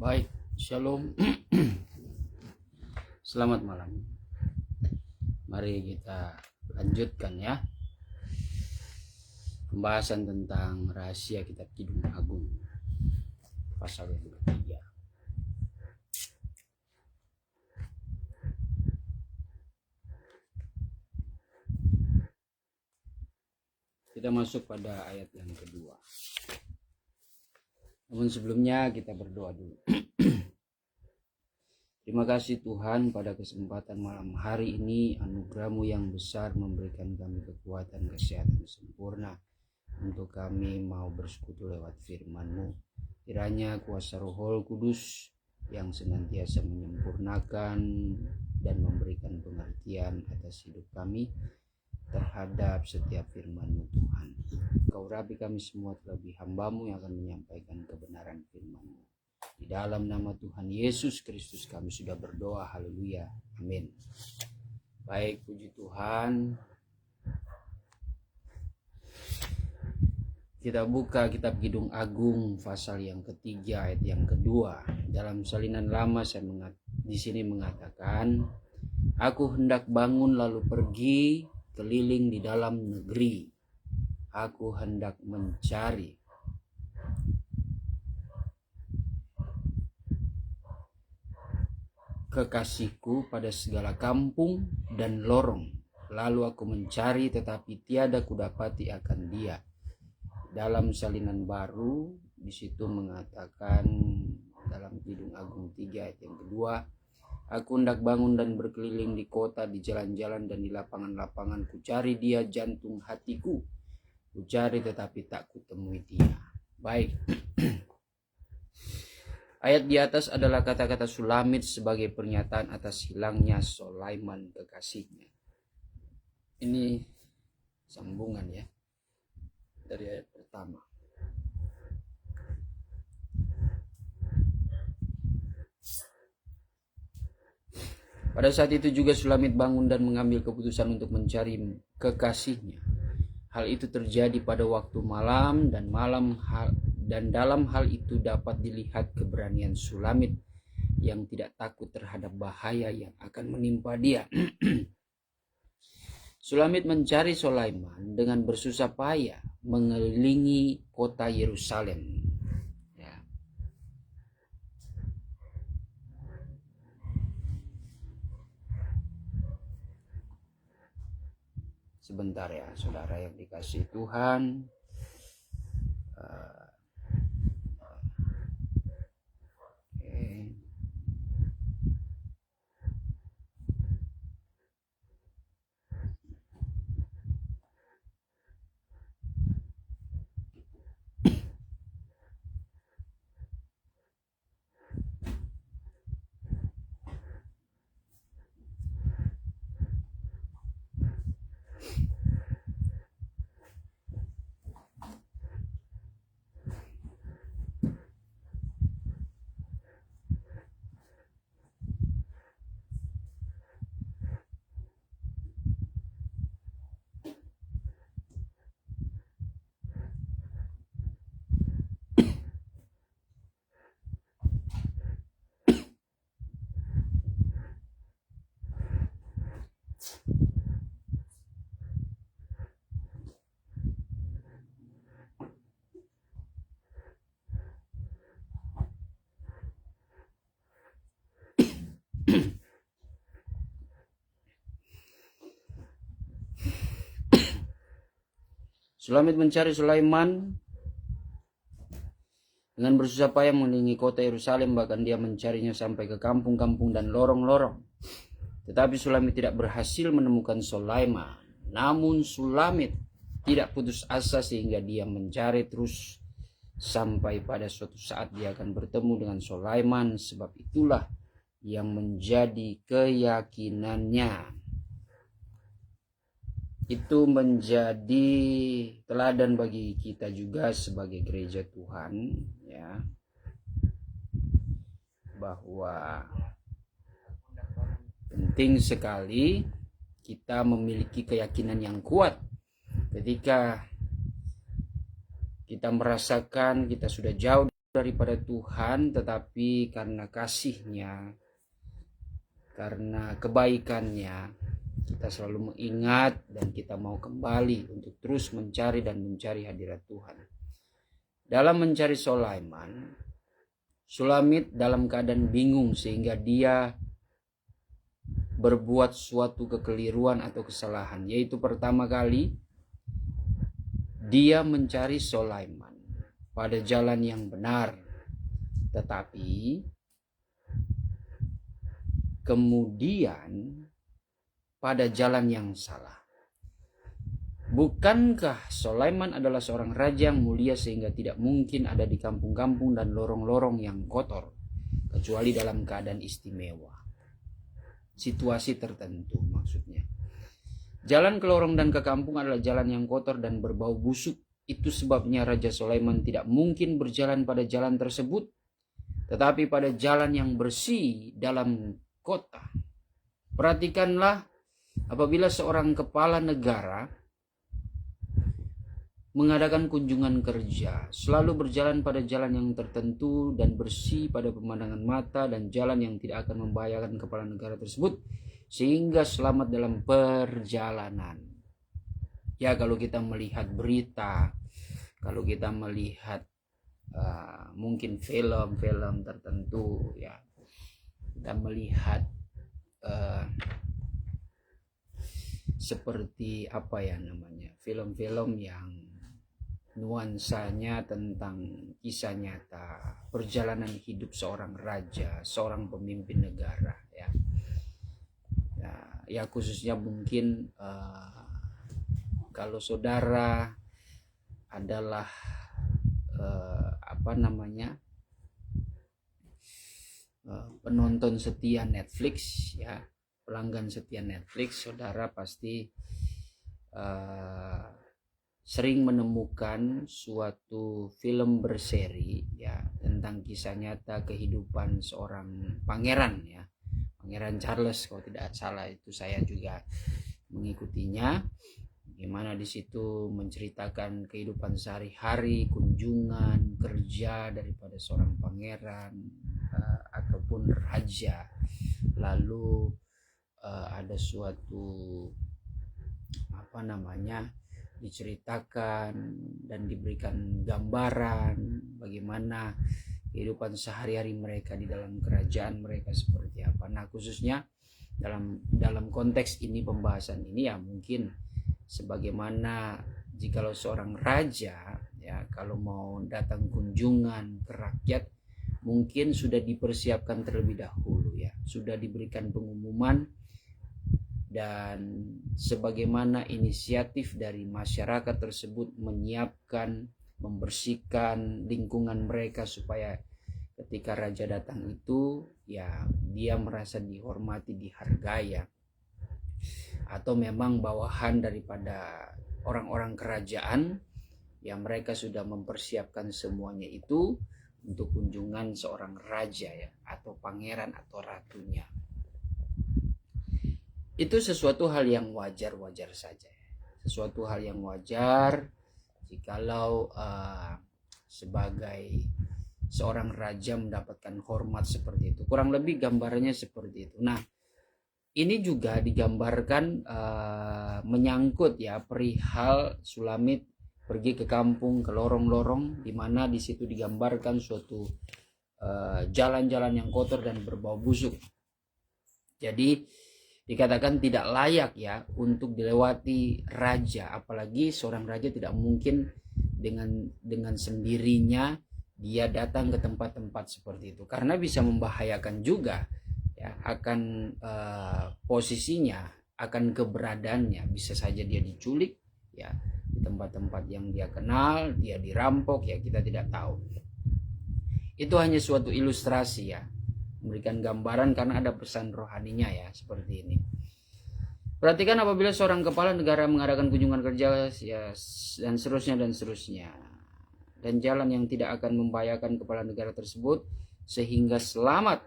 Baik, Shalom. Selamat malam. Mari kita lanjutkan ya pembahasan tentang rahasia kitab Kidung Agung pasal yang ketiga. Kita masuk pada ayat yang kedua. Namun sebelumnya kita berdoa dulu. Terima kasih Tuhan, pada kesempatan malam hari ini anugerah-Mu yang besar memberikan kami kekuatan kesehatan sempurna untuk kami mau bersekutu lewat firman-Mu. Kiranya kuasa Roh Kudus yang senantiasa menyempurnakan dan memberikan pengertian atas hidup kami terhadap setiap firman-Mu Tuhan. Kau rabi kami semua terlebih hamba-Mu yang akan menyampaikan kebenaran firman-Mu. Di dalam nama Tuhan Yesus Kristus kami sudah berdoa. Haleluya. Amin. Baik, puji Tuhan. Kita buka kitab Kidung Agung pasal yang ketiga ayat yang kedua. Dalam salinan lama saya di sini mengatakan, aku hendak bangun lalu pergi keliling di dalam negeri. Aku hendak mencari kekasihku pada segala kampung dan lorong. Lalu aku mencari tetapi tiada kudapati akan dia. Dalam salinan baru di situ mengatakan dalam Kidung Agung 3 ayat yang kedua, aku hendak bangun dan berkeliling di kota, di jalan-jalan dan di lapangan-lapangan, ku cari dia jantung hatiku. Ku cari tetapi tak kutemui dia. Baik. Ayat di atas adalah kata-kata Sulamit sebagai pernyataan atas hilangnya Sulaiman kekasihnya. Ini sambungan ya dari ayat pertama. Pada saat itu juga Sulamit bangun dan mengambil keputusan untuk mencari kekasihnya. Hal itu terjadi pada waktu malam dan dalam hal itu dapat dilihat keberanian Sulamit yang tidak takut terhadap bahaya yang akan menimpa dia. Sulamit mencari Sulaiman dengan bersusah payah mengelilingi kota Yerusalem. Ya. Sebentar ya, saudara yang dikasihi Tuhan. Sulamit mencari Sulaiman dengan bersusah payah mengelilingi kota Yerusalem, bahkan dia mencarinya sampai ke kampung-kampung dan lorong-lorong. Tetapi Sulamit tidak berhasil menemukan Sulaiman. Namun Sulamit tidak putus asa sehingga dia mencari terus sampai pada suatu saat dia akan bertemu dengan Sulaiman. Sebab itulah yang menjadi keyakinannya. Itu menjadi teladan bagi kita juga sebagai gereja Tuhan ya, bahwa penting sekali kita memiliki keyakinan yang kuat ketika kita merasakan kita sudah jauh daripada Tuhan, tetapi karena kasih-Nya, karena kebaikan-Nya, kita selalu mengingat dan kita mau kembali untuk terus mencari hadirat Tuhan. Dalam mencari Sulaiman, Sulamit dalam keadaan bingung sehingga dia berbuat suatu kekeliruan atau kesalahan, yaitu pertama kali dia mencari Sulaiman pada jalan yang benar, tetapi kemudian pada jalan yang salah. Bukankah Sulaiman adalah seorang raja yang mulia sehingga tidak mungkin ada di kampung-kampung dan lorong-lorong yang kotor, kecuali dalam keadaan istimewa, situasi tertentu maksudnya. Jalan ke lorong dan ke kampung adalah jalan yang kotor dan berbau busuk. Itu sebabnya Raja Sulaiman tidak mungkin berjalan pada jalan tersebut, tetapi pada jalan yang bersih dalam kota. Perhatikanlah, apabila seorang kepala negara mengadakan kunjungan kerja, selalu berjalan pada jalan yang tertentu dan bersih pada pemandangan mata, dan jalan yang tidak akan membahayakan kepala negara tersebut sehingga selamat dalam perjalanan. Ya, kalau kita melihat berita, kalau kita melihat mungkin film-film tertentu, ya, kita melihat seperti apa ya namanya, film-film yang nuansanya tentang kisah nyata perjalanan hidup seorang raja, seorang pemimpin negara, ya. Ya khususnya mungkin kalau saudara adalah penonton setia Netflix, ya, pelanggan setia Netflix, saudara pasti sering menemukan suatu film berseri, ya, tentang kisah nyata kehidupan seorang pangeran, ya, Pangeran Charles kalau tidak salah, itu saya juga mengikutinya. Bagaimana di situ menceritakan kehidupan sehari-hari, kunjungan kerja daripada seorang pangeran ataupun raja. Lalu ada suatu diceritakan dan diberikan gambaran bagaimana kehidupan sehari-hari mereka di dalam kerajaan mereka seperti apa. Nah, khususnya dalam konteks ini, pembahasan ini, ya, mungkin sebagaimana jikalau seorang raja, ya, kalau mau datang kunjungan ke rakyat, mungkin sudah dipersiapkan terlebih dahulu, ya, sudah diberikan pengumuman, dan sebagaimana inisiatif dari masyarakat tersebut menyiapkan, membersihkan lingkungan mereka supaya ketika raja datang itu, ya, dia merasa dihormati, dihargai, ya. Atau memang bawahan daripada orang-orang kerajaan, yang mereka sudah mempersiapkan semuanya itu untuk kunjungan seorang raja, ya, atau pangeran atau ratunya. Itu sesuatu hal yang wajar-wajar saja, sesuatu hal yang wajar jikalau sebagai seorang raja mendapatkan hormat seperti itu. Kurang lebih gambarannya seperti itu. Nah, ini juga digambarkan menyangkut, ya, perihal Sulamit pergi ke kampung, ke lorong-lorong, di mana di situ digambarkan suatu jalan-jalan yang kotor dan berbau busuk. Jadi dikatakan tidak layak, ya, untuk dilewati raja, apalagi seorang raja tidak mungkin dengan sendirinya dia datang ke tempat-tempat seperti itu, karena bisa membahayakan juga, ya, akan posisinya, akan keberadaannya. Bisa saja dia diculik, ya, di tempat-tempat yang dia kenal, dia dirampok, ya, kita tidak tahu. Itu hanya suatu ilustrasi, ya, memberikan gambaran karena ada pesan rohaninya, ya, seperti ini. Perhatikan, apabila seorang kepala negara mengadakan kunjungan kerja, ya, dan seterusnya, dan jalan yang tidak akan membahayakan kepala negara tersebut sehingga selamat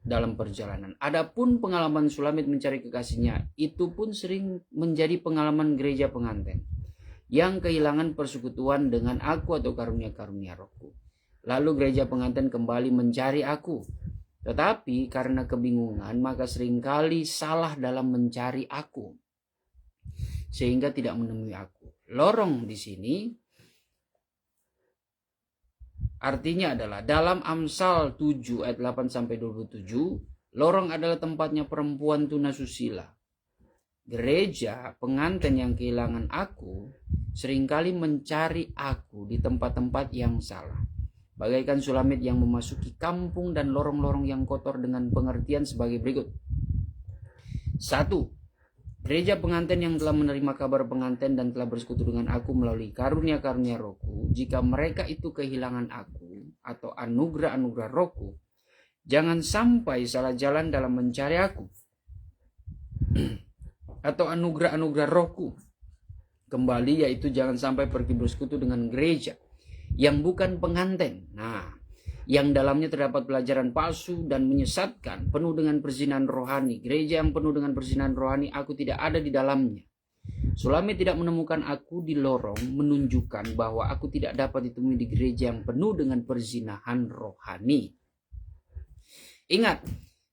dalam perjalanan. Adapun pengalaman Sulamit mencari kekasihnya, itu pun sering menjadi pengalaman gereja pengantin yang kehilangan persekutuan dengan aku atau karunia-karunia rohku. Lalu gereja pengantin kembali mencari aku. Tetapi karena kebingungan, maka seringkali salah dalam mencari aku, sehingga tidak menemui aku. Lorong di sini artinya adalah dalam Amsal 7 ayat 8 sampai 27, lorong adalah tempatnya perempuan tunasusila. Gereja pengantin yang kehilangan aku seringkali mencari aku di tempat-tempat yang salah. Bagaikan Sulamit yang memasuki kampung dan lorong-lorong yang kotor dengan pengertian sebagai berikut. 1. Gereja pengantin yang telah menerima kabar pengantin dan telah bersekutu dengan aku melalui karunia-karunia Rohku, jika mereka itu kehilangan aku atau anugerah-anugerah Rohku, jangan sampai salah jalan dalam mencari aku atau anugerah-anugerah Rohku kembali, yaitu jangan sampai pergi bersekutu dengan gereja yang bukan pengantin, yang dalamnya terdapat pelajaran palsu dan menyesatkan, penuh dengan perzinahan rohani. Gereja yang penuh dengan perzinahan rohani, aku tidak ada di dalamnya. Sulamit tidak menemukan aku di lorong, menunjukkan bahwa aku tidak dapat ditemui di gereja yang penuh dengan perzinahan rohani. Ingat,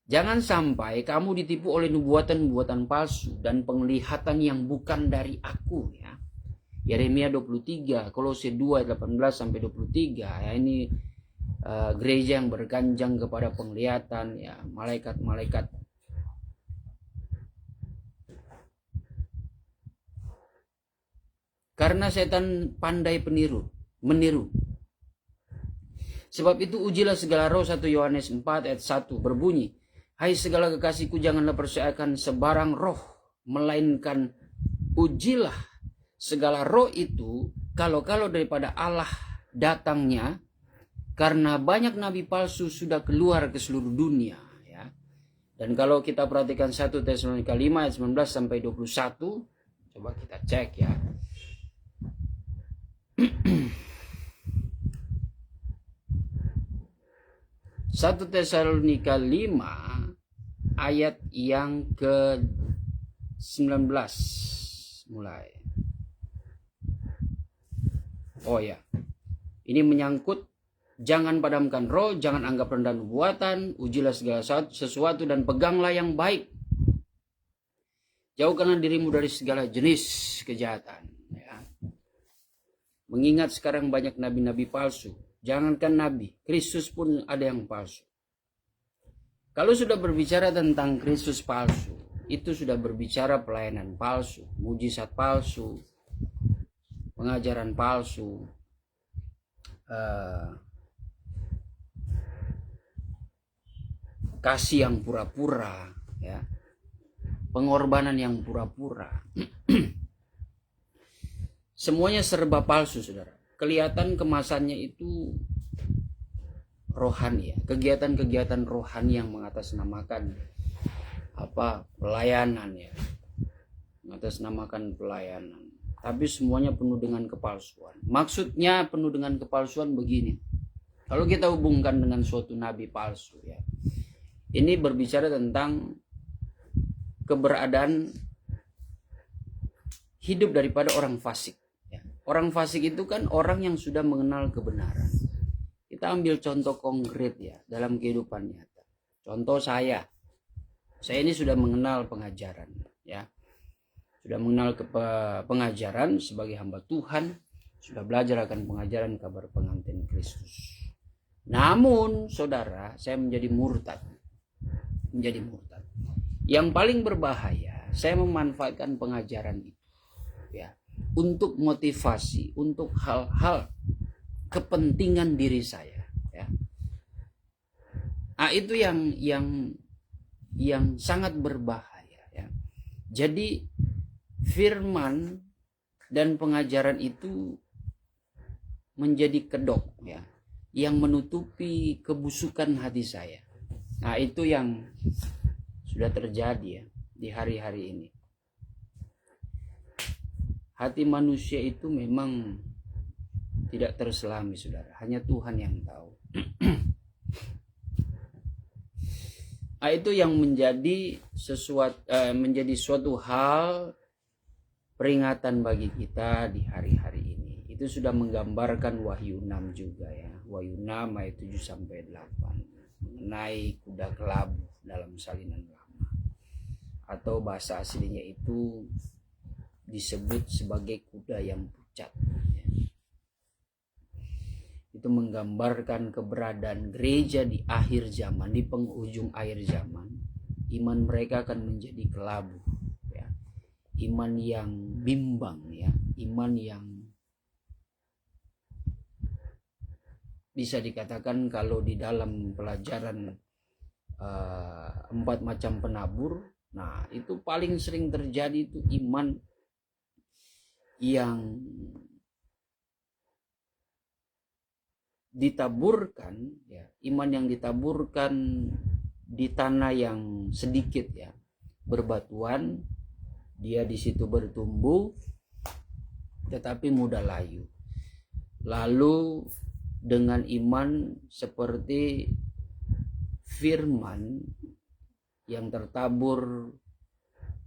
jangan sampai kamu ditipu oleh nubuatan-nubuatan palsu dan penglihatan yang bukan dari aku, ya. Yeremia 23, Kolose 2 ayat 18 sampai 23, ya, ini gereja yang berganjang kepada penglihatan, ya, malaikat-malaikat. Karena setan pandai meniru. Sebab itu ujilah segala roh. 1 Yohanes 4 ayat 1 berbunyi, hai segala kekasihku, janganlah percayakan sebarang roh, melainkan ujilah segala roh itu kalau daripada Allah datangnya, karena banyak nabi palsu sudah keluar ke seluruh dunia, ya. Dan kalau kita perhatikan 1 Tesalonika 5 ayat 19 sampai 21, coba kita cek, ya. 1 Tesalonika 5 ayat yang ke-19 mulai. Oh ya, ini menyangkut jangan padamkan roh, jangan anggap rendah nubuatan, ujilah segala sesuatu dan peganglah yang baik. Jauhkanlah dirimu dari segala jenis kejahatan, ya. Mengingat sekarang banyak nabi-nabi palsu. Jangankan nabi, Kristus pun ada yang palsu. Kalau sudah berbicara tentang Kristus palsu, itu sudah berbicara pelayanan palsu, mujizat palsu, pengajaran palsu, kasih yang pura-pura, ya, pengorbanan yang pura-pura. Semuanya serba palsu, saudara. Kelihatan kemasannya itu rohani, ya, kegiatan-kegiatan rohani yang mengatasnamakan pelayanan, ya, mengatasnamakan pelayanan. Tapi semuanya penuh dengan kepalsuan. Maksudnya penuh dengan kepalsuan begini. Kalau kita hubungkan dengan suatu nabi palsu, ya, ini berbicara tentang keberadaan hidup daripada orang fasik. Ya. Orang fasik itu kan orang yang sudah mengenal kebenaran. Kita ambil contoh konkret, ya, dalam kehidupan nyata. Contoh saya ini sudah mengenal pengajaran, ya. Sudah mengenal pengajaran sebagai hamba Tuhan, sudah belajar akan pengajaran kabar pengantin Kristus. Namun, saudara, saya menjadi murtad. Yang paling berbahaya, saya memanfaatkan pengajaran itu, ya, untuk motivasi, untuk hal-hal kepentingan diri saya, ya. Itu yang sangat berbahaya, ya. Jadi firman dan pengajaran itu menjadi kedok, ya, yang menutupi kebusukan hati saya. Itu yang sudah terjadi, ya, di hari-hari ini. Hati manusia itu memang tidak terselami, saudara. Hanya Tuhan yang tahu. Itu yang menjadi suatu hal peringatan bagi kita di hari-hari ini. Itu itu sudah menggambarkan Wahyu 6 juga ya. Wahyu 6 ayat 7 sampai 8 mengenai kuda kelabu dalam salinan lama. Atau bahasa aslinya itu disebut sebagai kuda yang pucat. Ya. Itu menggambarkan keberadaan gereja di akhir zaman, di penghujung akhir zaman. Iman mereka akan menjadi kelabu. Ya. Iman yang bimbang, ya. Iman yang bisa dikatakan kalau di dalam pelajaran 4 macam penabur, nah itu paling sering terjadi itu iman yang ditaburkan, ya, iman yang ditaburkan di tanah yang sedikit, ya, berbatuan, dia di situ bertumbuh tetapi mudah layu. Lalu dengan iman seperti firman yang tertabur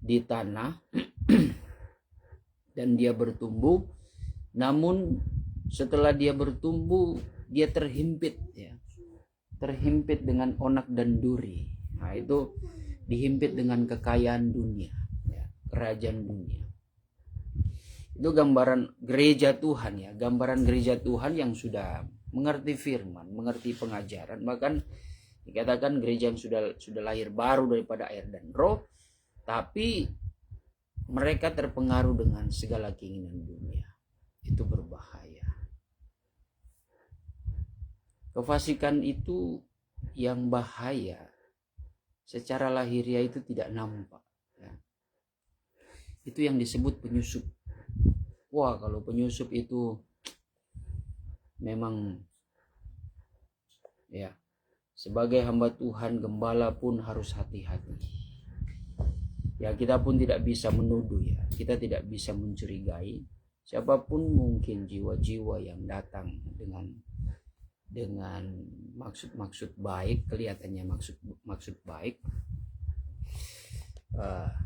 di tanah dan dia bertumbuh, namun setelah dia bertumbuh dia terhimpit, ya, terhimpit dengan onak dan duri. Nah itu dihimpit dengan kekayaan dunia, ya, kerajaan dunia. Itu gambaran gereja Tuhan, ya, gambaran gereja Tuhan yang sudah mengerti firman, mengerti pengajaran, bahkan dikatakan gereja yang sudah lahir baru daripada air dan roh, tapi mereka terpengaruh dengan segala keinginan dunia. Itu berbahaya. Kefasikan itu yang bahaya secara lahiriah itu tidak nampak, ya. Itu yang disebut penyusup. Wah, kalau penyusup itu memang, ya, sebagai hamba Tuhan, gembala pun harus hati-hati. Ya, kita pun tidak bisa menuduh, ya. Kita tidak bisa mencurigai siapapun mungkin jiwa-jiwa yang datang dengan maksud baik, kelihatannya maksud baik.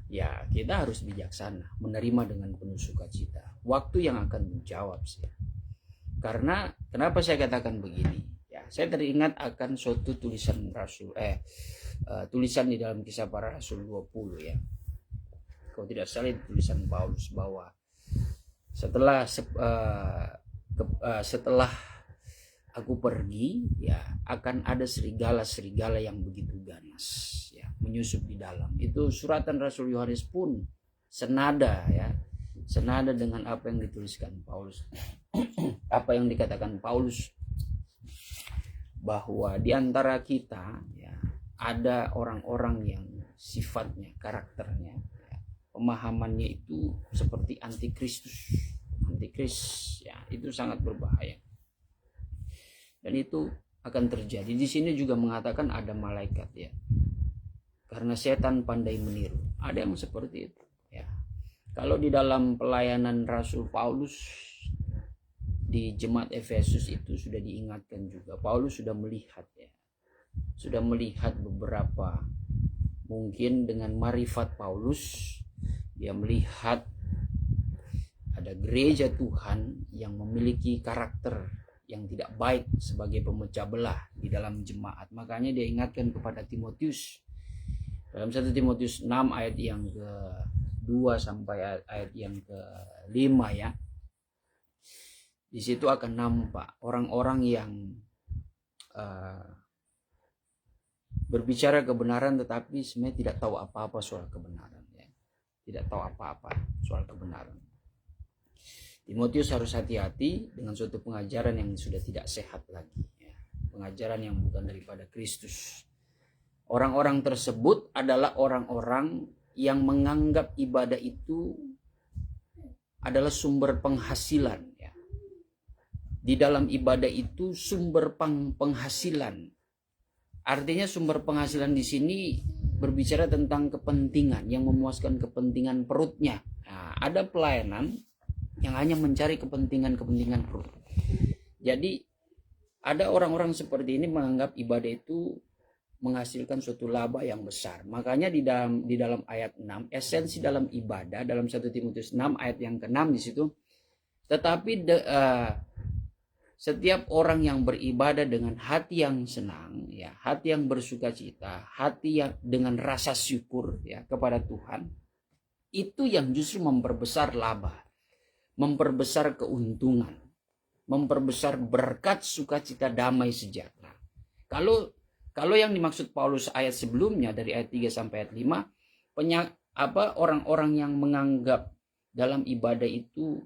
Ya, kita harus bijaksana, menerima dengan penuh sukacita. Waktu yang akan menjawab sih. Karena kenapa saya katakan begini? Ya, saya teringat akan suatu tulisan tulisan di dalam Kisah Para Rasul 20, ya. Kalau tidak salah tulisan Paulus bahwa setelah aku pergi, ya, akan ada serigala-serigala yang begitu ganas, ya, menyusup di dalam. Itu suratan Rasul Yohanes pun senada, ya, senada dengan apa yang dituliskan Paulus. Apa yang dikatakan Paulus bahwa di antara kita, ya, ada orang-orang yang sifatnya, karakternya, ya, pemahamannya itu seperti antikristus, ya, itu sangat berbahaya. Dan itu akan terjadi. Di sini juga mengatakan ada malaikat, ya. Karena setan pandai meniru. Ada yang seperti itu, ya. Kalau di dalam pelayanan Rasul Paulus di jemaat Efesus itu sudah diingatkan juga. Paulus sudah melihat, ya. Sudah melihat beberapa, mungkin dengan marifat Paulus dia melihat ada gereja Tuhan yang memiliki karakter yang tidak baik sebagai pemecah belah di dalam jemaat. Makanya dia ingatkan kepada Timotius dalam 1 Timotius 6 ayat yang ke-2 sampai ayat yang ke-5, ya. Di situ akan nampak orang-orang yang berbicara kebenaran tetapi sebenarnya tidak tahu apa-apa soal kebenaran, ya. Tidak tahu apa-apa soal kebenaran. Timotius harus hati-hati dengan suatu pengajaran yang sudah tidak sehat lagi, ya. Pengajaran yang bukan daripada Kristus. Orang-orang tersebut adalah orang-orang yang menganggap ibadah itu adalah sumber penghasilan, ya. Di dalam ibadah itu sumber penghasilan. Artinya sumber penghasilan di sini berbicara tentang kepentingan yang memuaskan kepentingan perutnya. Nah, ada pelayanan yang hanya mencari kepentingan perut. Jadi ada orang-orang seperti ini menganggap ibadah itu menghasilkan suatu laba yang besar. Makanya di dalam ayat 6, esensi dalam ibadah dalam 1 Timotius 6 ayat yang ke-6 di situ Tetapi setiap orang yang beribadah dengan hati yang senang, ya, hati yang bersukacita, hati yang dengan rasa syukur, ya, kepada Tuhan, itu yang justru memperbesar laba, memperbesar keuntungan, memperbesar berkat, sukacita, damai, sejahtera. Kalau yang dimaksud Paulus ayat sebelumnya dari ayat 3 sampai ayat 5, orang-orang yang menganggap dalam ibadah itu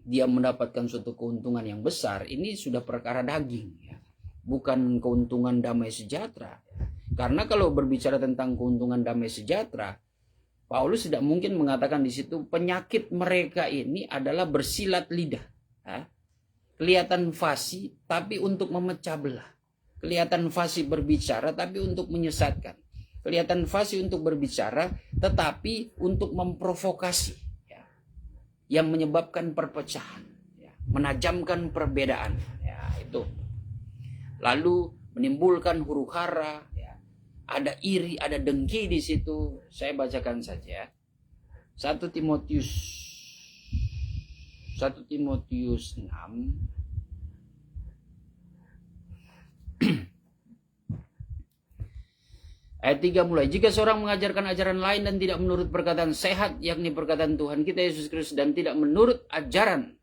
dia mendapatkan suatu keuntungan yang besar, ini sudah perkara daging, ya, bukan keuntungan damai sejahtera. Karena kalau berbicara tentang keuntungan damai sejahtera, Paulus tidak mungkin mengatakan di situ penyakit mereka ini adalah bersilat lidah, ya. Kelihatan fasih tapi untuk memecah belah, kelihatan fasih berbicara tapi untuk menyesatkan, kelihatan fasih untuk berbicara tetapi untuk memprovokasi, yang menyebabkan perpecahan, ya, menajamkan perbedaan, ya, itu. Lalu menimbulkan huru-hara, ya, ada iri, ada dengki di situ. Saya bacakan saja. 1 Timotius 6 ayat 3 mulai. Jika seorang mengajarkan ajaran lain dan tidak menurut perkataan sehat, yakni perkataan Tuhan kita Yesus Kristus, dan tidak menurut ajaran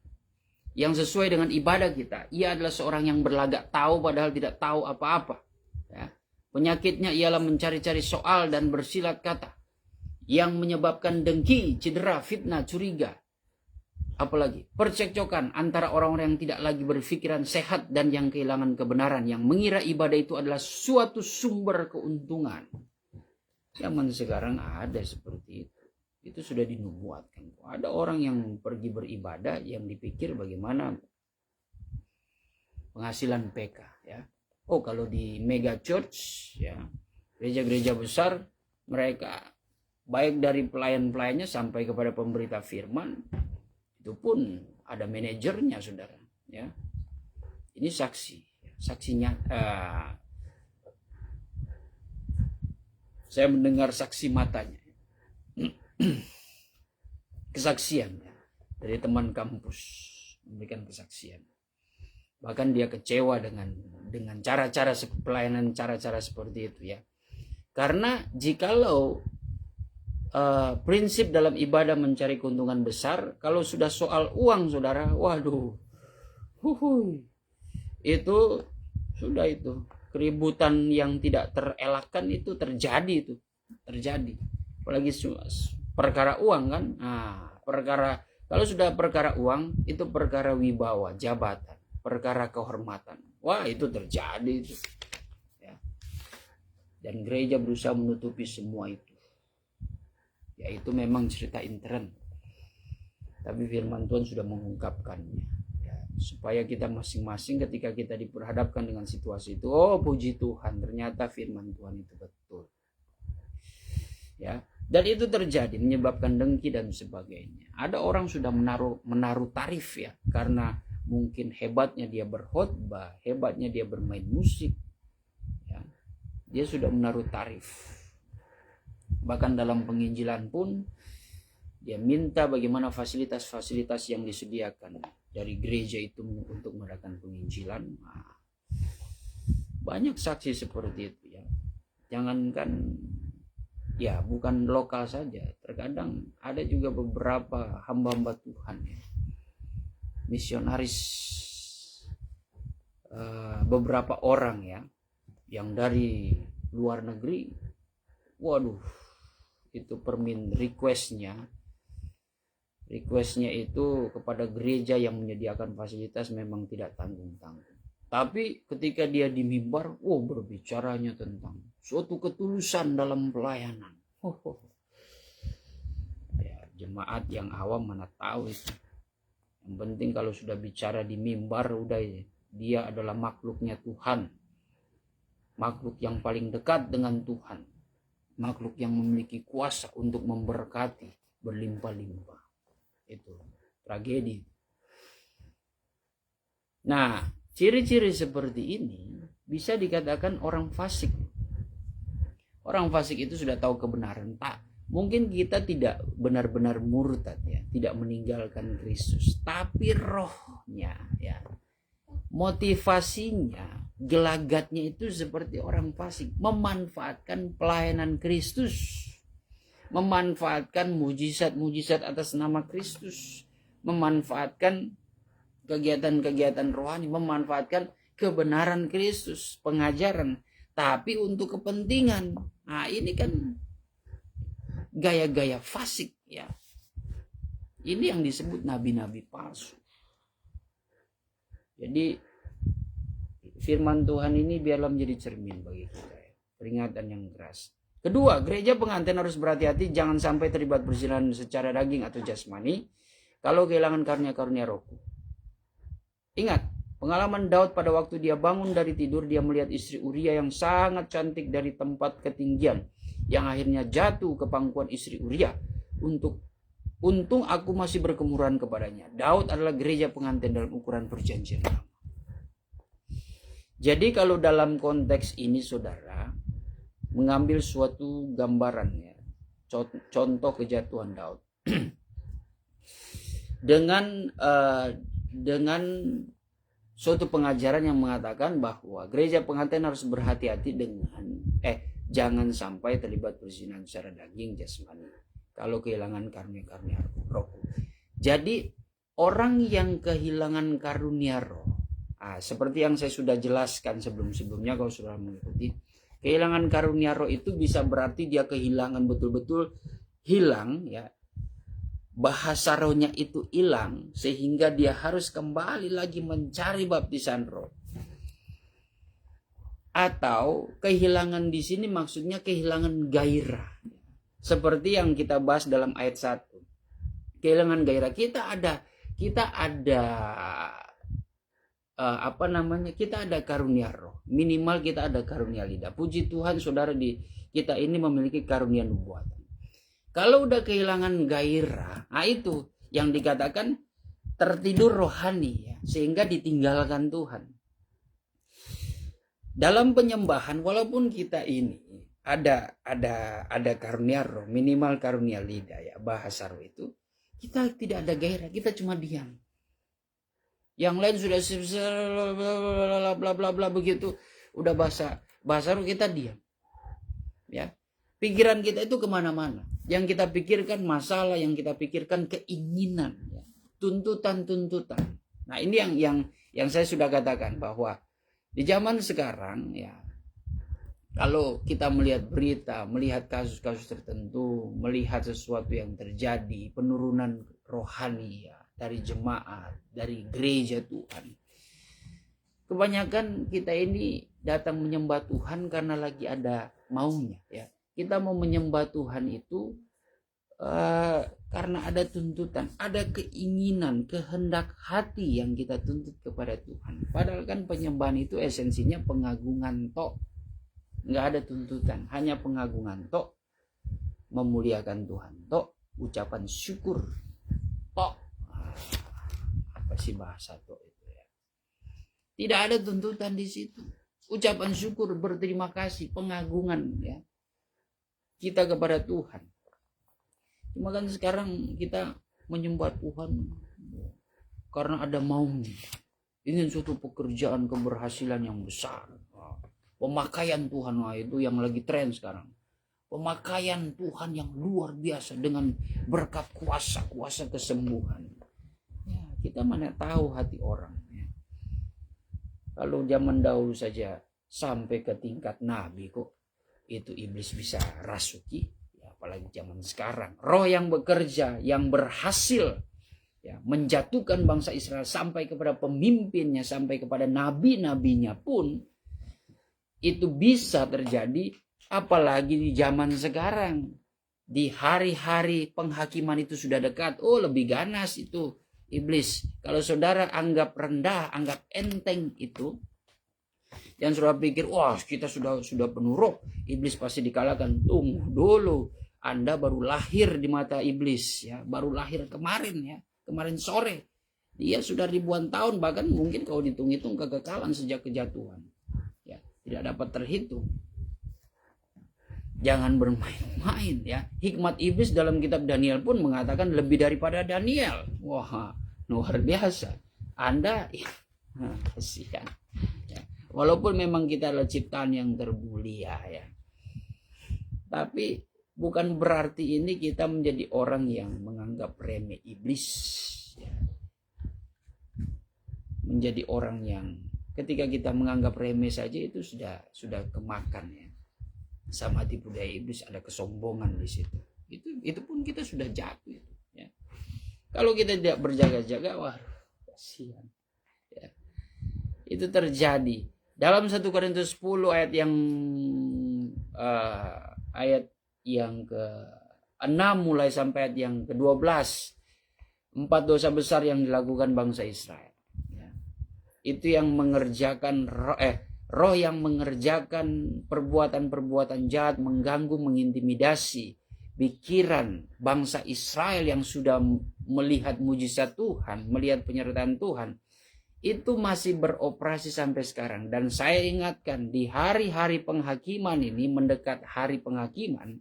yang sesuai dengan ibadah kita, ia adalah seorang yang berlagak tahu padahal tidak tahu apa-apa, ya. Penyakitnya ialah mencari-cari soal dan bersilat kata, yang menyebabkan dengki, cedera, fitnah, curiga, apalagi percekcokan antara orang-orang yang tidak lagi berpikiran sehat dan yang kehilangan kebenaran, yang mengira ibadah itu adalah suatu sumber keuntungan. Zaman sekarang ada seperti itu. Itu sudah dinubuatkan. Ada orang yang pergi beribadah yang dipikir bagaimana penghasilan PK, ya. Oh, kalau di mega church, ya, gereja-gereja besar, mereka baik dari pelayan-pelayannya sampai kepada pemberita firman, itu pun ada manajernya, saudara, ya. Ini saksinya. Saya mendengar saksi matanya, kesaksian, ya, dari teman kampus memberikan kesaksian. Bahkan dia kecewa dengan cara-cara pelayanan, cara-cara seperti itu, ya. Karena jikalau prinsip dalam ibadah mencari keuntungan besar, kalau sudah soal uang, saudara, waduh, itu sudah, itu keributan yang tidak terelakkan itu terjadi. Apalagi perkara uang, kan. Nah, kalau sudah perkara uang, itu perkara wibawa, jabatan, perkara kehormatan. Wah, itu terjadi itu, ya. Dan gereja berusaha menutupi semua itu. Ya, itu memang cerita intern. Tapi firman Tuhan sudah mengungkapkannya, ya, supaya kita masing-masing ketika kita diperhadapkan dengan situasi itu, oh puji Tuhan, ternyata firman Tuhan itu betul, ya. Dan itu terjadi menyebabkan dengki dan sebagainya. Ada orang sudah menaruh tarif, ya, karena mungkin hebatnya dia berkhotbah, hebatnya dia bermain musik, ya. Dia sudah menaruh tarif. Bahkan dalam penginjilan pun dia minta bagaimana fasilitas-fasilitas yang disediakan dari gereja itu untuk mengadakan penginjilan. Nah, banyak saksi seperti itu, ya. Jangankan, ya, bukan lokal saja, terkadang ada juga beberapa hamba-hamba Tuhan, ya, misionaris, beberapa orang, ya, yang dari luar negeri, waduh, itu requestnya itu kepada gereja yang menyediakan fasilitas memang tidak tanggung-tanggung. Tapi ketika dia di mimbar, berbicaranya tentang suatu ketulusan dalam pelayanan. Ya, jemaat yang awam mana tahu itu. Yang penting kalau sudah bicara di mimbar, udah, dia adalah makhluknya Tuhan, makhluk yang paling dekat dengan Tuhan, makhluk yang memiliki kuasa untuk memberkati berlimpah-limpah. Itu tragedi. Nah, ciri-ciri seperti ini bisa dikatakan orang fasik. Orang fasik itu sudah tahu kebenaran, Mungkin kita tidak benar-benar murtad ya, tidak meninggalkan Kristus, tapi rohnya ya, motivasinya, gelagatnya itu seperti orang fasik, memanfaatkan pelayanan Kristus, memanfaatkan mujizat-mujizat atas nama Kristus, memanfaatkan kegiatan-kegiatan rohani, memanfaatkan kebenaran Kristus, pengajaran, tapi untuk kepentingan. Nah, ini kan gaya-gaya fasik ya. Ini yang disebut nabi-nabi palsu. Jadi firman Tuhan ini biarlah menjadi cermin bagi kita ya. Peringatan yang keras. Kedua, gereja pengantin harus berhati-hati jangan sampai terlibat perzinahan secara daging atau jasmani kalau kehilangan karunia-karunia roh. Ingat, pengalaman Daud pada waktu dia bangun dari tidur, dia melihat istri Uria yang sangat cantik dari tempat ketinggian, yang akhirnya jatuh ke pangkuan istri Uria. Untung aku masih berkemurahan kepadanya. Daud adalah gereja pengantin dalam ukuran perjanjian lama. Jadi kalau dalam konteks ini saudara mengambil suatu gambaran ya, contoh kejatuhan Daud dengan suatu pengajaran yang mengatakan bahwa gereja pengantin harus berhati-hati dengan jangan sampai terlibat perzinahan secara daging jasmani kalau kehilangan karunia-karunia roh. Jadi orang yang kehilangan karunia roh, seperti yang saya sudah jelaskan sebelum-sebelumnya kalau sudah mengikuti, kehilangan karunia roh itu bisa berarti dia kehilangan betul-betul hilang ya. Bahasa rohnya itu hilang sehingga dia harus kembali lagi mencari baptisan roh. Atau kehilangan di sini maksudnya kehilangan gairah. Seperti yang kita bahas dalam ayat 1. Kehilangan gairah, kita ada kita ada karunia roh. Minimal kita ada karunia lidah. Puji Tuhan saudara, kita ini memiliki karunia nubuatan. Kalau udah kehilangan gairah, itu yang dikatakan tertidur rohani ya, sehingga ditinggalkan Tuhan. Dalam penyembahan walaupun kita ini ada karunia roh, minimal karunia lidah ya, bahasa roh itu, kita tidak ada gairah, kita cuma diam. Yang lain sudah bla bla bla begitu, udah bahasa roh kita diam. Ya. Pikiran kita itu kemana-mana. Yang kita pikirkan masalah, yang kita pikirkan keinginan, ya. Tuntutan-tuntutan. Nah ini yang saya sudah katakan bahwa di zaman sekarang ya, kalau kita melihat berita, melihat kasus-kasus tertentu, melihat sesuatu yang terjadi, penurunan rohani ya, dari jemaat, dari gereja Tuhan. Kebanyakan kita ini datang menyembah Tuhan karena lagi ada maunya ya. Kita mau menyembah Tuhan itu karena ada tuntutan, ada keinginan, kehendak hati yang kita tuntut kepada Tuhan. Padahal kan penyembahan itu esensinya pengagungan tok. Nggak ada tuntutan, hanya pengagungan tok, memuliakan Tuhan tok, ucapan syukur tok. Apa sih bahasa tok itu ya? Tidak ada tuntutan di situ. Ucapan syukur, berterima kasih, pengagungan ya kita kepada Tuhan. Cuma kan sekarang kita menyembah Tuhan karena ada maunya. Ingin suatu pekerjaan keberhasilan yang besar. Pemakaian Tuhan itu yang lagi tren sekarang. Pemakaian Tuhan yang luar biasa dengan berkat kuasa kesembuhan. Ya, kita mana tahu hati orang. Ya. Kalau zaman dahulu saja sampai ke tingkat nabi kok itu iblis bisa rasuki, ya, apalagi zaman sekarang. Roh yang bekerja, yang berhasil ya, menjatuhkan bangsa Israel sampai kepada pemimpinnya, sampai kepada nabi-nabinya pun itu bisa terjadi, apalagi di zaman sekarang. Di hari-hari penghakiman itu sudah dekat. Lebih ganas itu iblis. Kalau saudara anggap rendah, anggap enteng itu, yang sudah pikir, kita sudah penuh roh, iblis pasti dikalahkan. Tunggu dulu, Anda baru lahir di mata iblis ya, baru lahir kemarin sore. Dia sudah ribuan tahun, bahkan mungkin kalau dihitung-hitung kekekalan sejak kejatuhan. Ya, tidak dapat terhitung. Jangan bermain-main ya. Hikmat iblis dalam kitab Daniel pun mengatakan lebih daripada Daniel. Wah, luar biasa. Anda ya, kasihan. Ya. Walaupun memang kita adalah ciptaan yang termulia ya. Tapi bukan berarti ini kita menjadi orang yang menganggap remeh iblis. Ya. Menjadi orang yang ketika kita menganggap remeh saja itu sudah kemakan ya. Sama tipu daya iblis, ada kesombongan di situ. Itu pun kita sudah jatuh ya. Kalau kita tidak berjaga-jaga, wah kasihan. Ya. Itu terjadi dalam 1 Korintus 10 ayat yang ke-6 mulai sampai ayat yang ke-12. 4 dosa besar yang dilakukan bangsa Israel. Ya. Itu yang mengerjakan roh yang mengerjakan perbuatan-perbuatan jahat, mengganggu, mengintimidasi pikiran bangsa Israel yang sudah melihat mujizat Tuhan, melihat penyertaan Tuhan, itu masih beroperasi sampai sekarang. Dan saya ingatkan, di hari-hari penghakiman ini, mendekat hari penghakiman,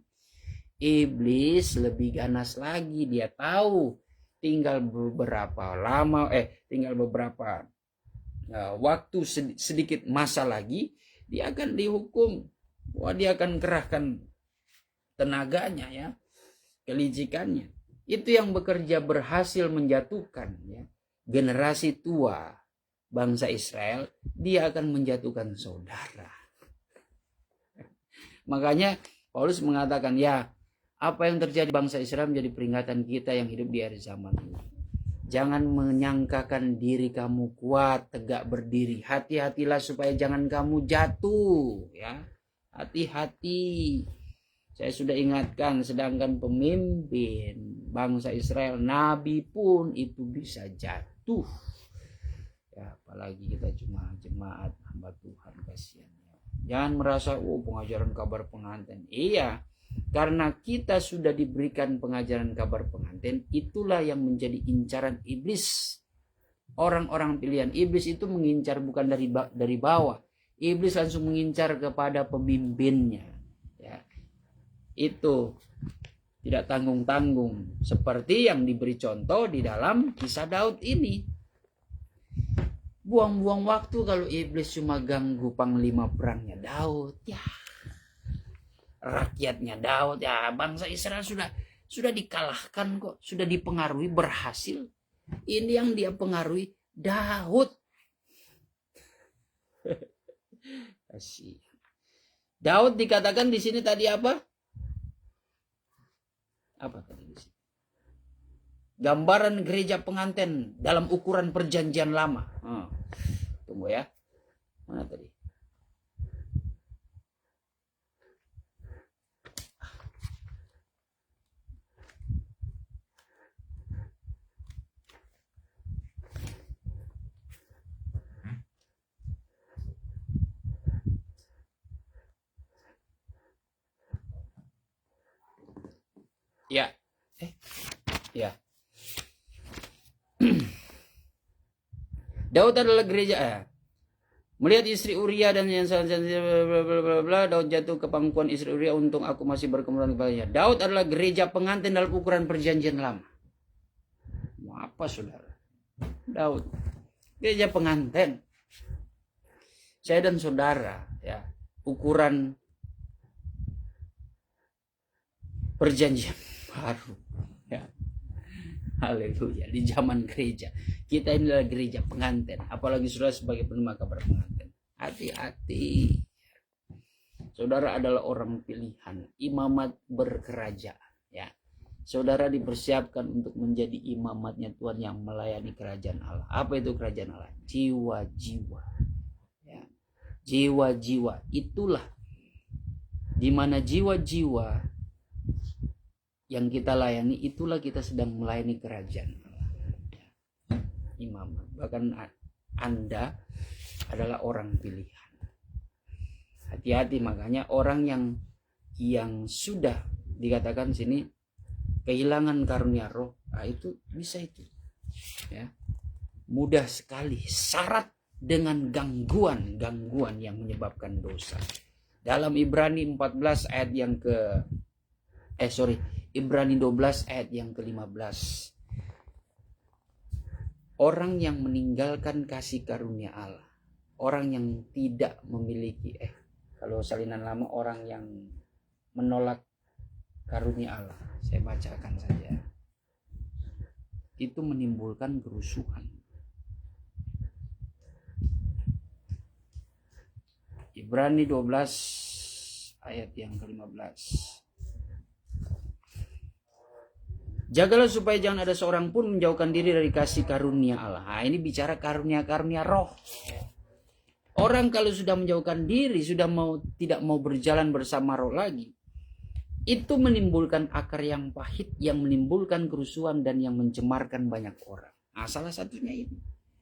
iblis lebih ganas lagi. Dia tahu tinggal beberapa waktu sedikit masa lagi dia akan dihukum. Wah, dia akan kerahkan tenaganya ya, kelicikannya. Itu yang bekerja berhasil menjatuhkan ya generasi tua bangsa Israel. Dia akan menjatuhkan saudara. Makanya Paulus mengatakan ya, apa yang terjadi bangsa Israel menjadi peringatan kita yang hidup di akhir zaman ini. Jangan menyangkakan diri kamu kuat, tegak berdiri. Hati-hatilah supaya jangan kamu jatuh. Ya, hati-hati. Saya sudah ingatkan, sedangkan pemimpin bangsa Israel, nabi pun itu bisa jatuh. Ya, apalagi kita cuma jemaat hamba Tuhan, kasihan. Jangan merasa, pengajaran kabar pengantin. Iya. Karena kita sudah diberikan pengajaran kabar pengantin, itulah yang menjadi incaran iblis. Orang-orang pilihan iblis itu mengincar bukan dari bawah. Iblis langsung mengincar kepada pemimpinnya. Ya. Itu tidak tanggung-tanggung. Seperti yang diberi contoh di dalam kisah Daud ini. Buang-buang waktu kalau iblis cuma ganggu panglima perangnya Daud. Ya. Rakyatnya Daud ya, bangsa Israel sudah dikalahkan kok, sudah dipengaruhi, berhasil. Ini yang dia pengaruhi Daud. Daud dikatakan di sini tadi apa? Apa tadi di sini? Gambaran gereja pengantin dalam ukuran perjanjian lama. Tunggu ya. Mana tadi? Ya. Ya. Daud adalah gereja. Melihat istri Uria dan yang bla Daud jatuh ke pangkuan istri Uria, untung aku masih berkemuran kepadanya. Daud adalah gereja pengantin dalam ukuran perjanjian lama. Mau apa saudara? Daud gereja pengantin. Saya dan saudara ya, ukuran perjanjian baru ya. Haleluya. Di zaman gereja kita ini adalah gereja pengantin, apalagi saudara sebagai penerima kabar pengantin. Hati-hati, saudara adalah orang pilihan, imamat berkerajaan ya. Saudara dipersiapkan untuk menjadi imamatnya Tuhan yang melayani kerajaan Allah. Apa itu kerajaan Allah? Jiwa-jiwa ya. Jiwa-jiwa, itulah dimana jiwa-jiwa yang kita layani, itulah kita sedang melayani kerajaan Allah. Imam, bahkan Anda adalah orang pilihan. Hati-hati, makanya orang yang sudah dikatakan sini kehilangan karunia roh, itu bisa itu. Ya. Mudah sekali, syarat dengan gangguan yang menyebabkan dosa. Dalam Ibrani 14 ayat yang Ibrani 12 ayat yang ke-15. Orang yang meninggalkan kasih karunia Allah, orang yang tidak memiliki kalau salinan lama, orang yang menolak karunia Allah. Saya bacakan saja. Itu menimbulkan kerusuhan. Ibrani 12 ayat yang ke-15. Jagalah supaya jangan ada seorang pun menjauhkan diri dari kasih karunia Allah. Nah, ini bicara karunia-karunia roh. Orang kalau sudah menjauhkan diri, tidak mau berjalan bersama roh lagi, itu menimbulkan akar yang pahit, yang menimbulkan kerusuhan dan yang mencemarkan banyak orang. Nah, salah satunya ini.